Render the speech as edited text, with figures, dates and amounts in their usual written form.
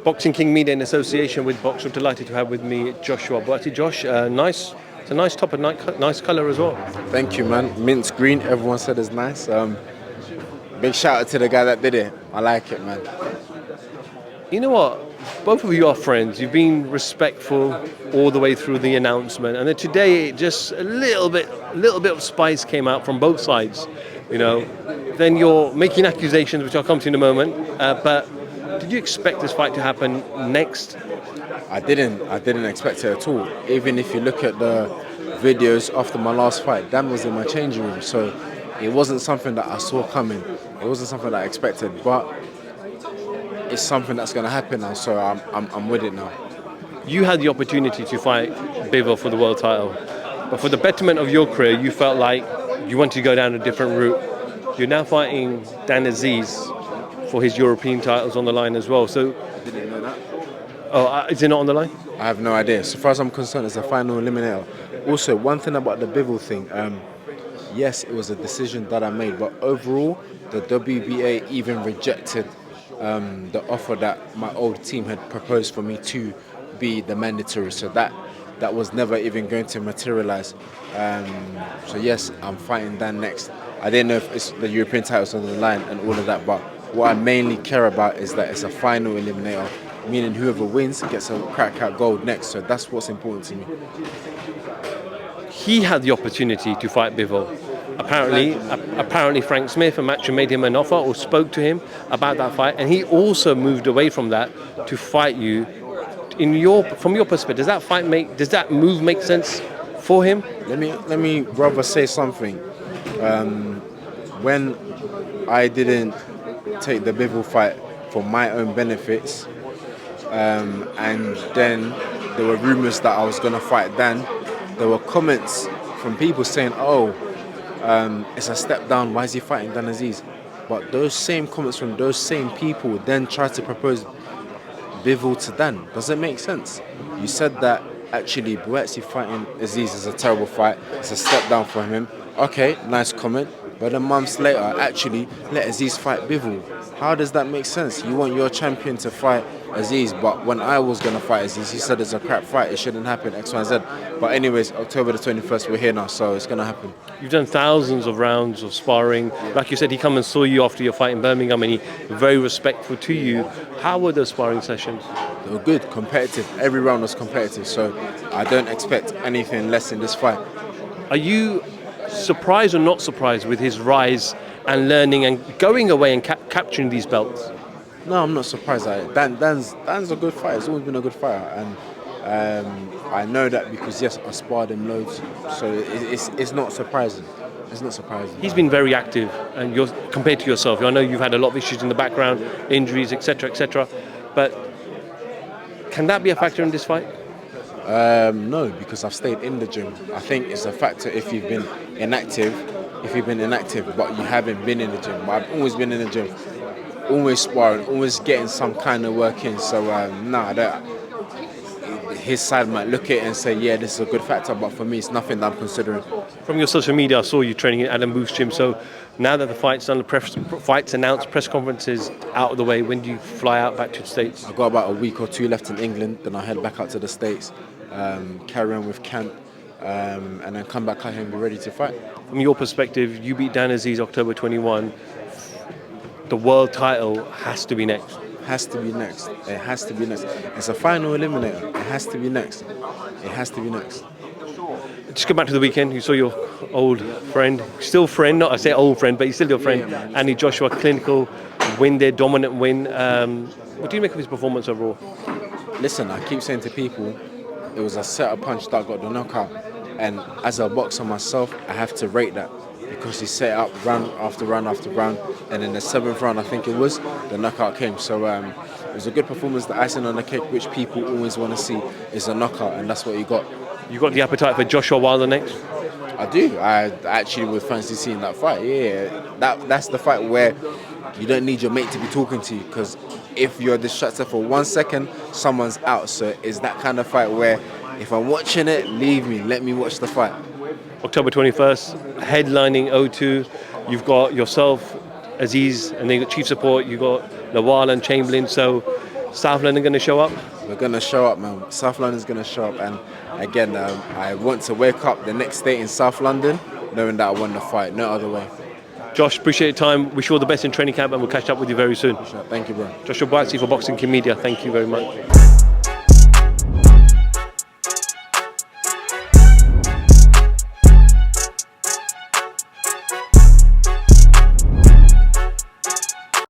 Boxing King Media in association with Boxer. Delighted to have with me Joshua Buatsi. Josh, it's a nice top and nice colour as well. Thank you, man. Mint green, everyone said it's nice. Big shout out to the guy that did it. I like it, man. You know what? Both of you are friends. You've been respectful all the way through the announcement, and then today just a little bit of spice came out from both sides. You know, then you're making accusations, which I'll come to in a moment. But did you expect this fight to happen next? I didn't expect it at all. Even if you look at the videos after my last fight, Dan was in my changing room, so it wasn't something that I saw coming. It wasn't something that I expected, but it's something that's going to happen now. So I'm with it now. You had the opportunity to fight Bivol for the world title, but for the betterment of your career, you felt like you wanted to go down a different route. You're now fighting Dan Aziz for his European titles on the line as well. So, I didn't know that. Oh, is it not on the line? I have no idea. So far as I'm concerned, it's a final eliminator. Also, one thing about the Bivol thing, yes, it was a decision that I made, but overall, the WBA even rejected the offer that my old team had proposed for me to be the mandatory. So that was never even going to materialize. So yes, I'm fighting Dan next. I didn't know if it's the European titles on the line and all of that, but what I mainly care about is that it's a final eliminator, meaning whoever wins gets a crack at gold next. So that's what's important to me. He had the opportunity to fight Bivol. Apparently Frank Smith and Matchroom made him an offer or spoke to him about that fight, and he also moved away from that to fight you. From your perspective, does that move make sense for him? Let me rather say something. When I didn't take the Bivol fight for my own benefits, and then there were rumours that I was going to fight Dan, there were comments from people saying, it's a step down, why is he fighting Dan Aziz? But those same comments from those same people then tried to propose Bivol to Dan. Does it make sense? You said that actually Buatsi fighting Aziz is a terrible fight, it's a step down for him. Okay, nice comment. But a month later, actually, let Aziz fight Bivol. How does that make sense? You want your champion to fight Aziz, but when I was going to fight Aziz, he said it's a crap fight, it shouldn't happen, X, Y, and Z. But anyways, October the 21st, we're here now, so it's going to happen. You've done thousands of rounds of sparring. Like you said, he come and saw you after your fight in Birmingham, and he very respectful to you. How were those sparring sessions? They were good, competitive. Every round was competitive, so I don't expect anything less in this fight. Are you surprised or not surprised with his rise and learning and going away and capturing these belts? No, I'm not surprised at it. Dan's a good fighter. He's always been a good fighter, and I know that because yes, I sparred him loads, so it's not surprising. It's not surprising. He's been very active, and compared to yourself. I know you've had a lot of issues in the background, injuries, etc., etc. But can that be a factor in this fight? No, because I've stayed in the gym. I think it's a factor if you've been inactive. But you haven't been in the gym. But I've always been in the gym, always sparring, always getting some kind of work in. So his side might look at it and say, yeah, this is a good factor, but for me, it's nothing that I'm considering. From your social media, I saw you training at Adam Booth's gym. So now that the fight's done, the fight's announced, press conferences out of the way, when do you fly out back to the States? I've got about a week or two left in England, then I'll head back out to the States, carry on with camp, and then come back out here and be ready to fight. From your perspective, you beat Dan Aziz October 21. The world title has to be next. Has to be next. It has to be next. It's a final eliminator. It has to be next. It has to be next. Just go back to the weekend. You saw your old friend, still friend, not I say old friend, but he's still your friend, Yeah. Andy Joshua, clinical win there, dominant win. What do you make of his performance overall? Listen, I keep saying to people, it was a setup punch that got the knockout. And as a boxer myself, I have to rate that because he set up round after round after round. And in the 7th round, I think it was, the knockout came. So it was a good performance. The icing on the cake, which people always want to see, is a knockout. And that's what he got. You got the appetite for Joshua Wilder next? I do. I actually would fancy seeing that fight. Yeah, that's the fight where you don't need your mate to be talking to you, because if you're distracted for 1 second, someone's out. So it's that kind of fight where if I'm watching it, leave me. Let me watch the fight. October 21st, headlining O2. You've got yourself, Aziz, and then you've got chief support. You've got Lawal and Chamberlain. So South London going to show up? We're gonna show up, man. South London's gonna show up, and again, I want to wake up the next day in South London, knowing that I won the fight. No other way. Josh, appreciate your time. Wish you all the best in training camp, and we'll catch up with you very soon. Thank you, bro. Joshua Buatsi for Boxing King Media. Thank you very much.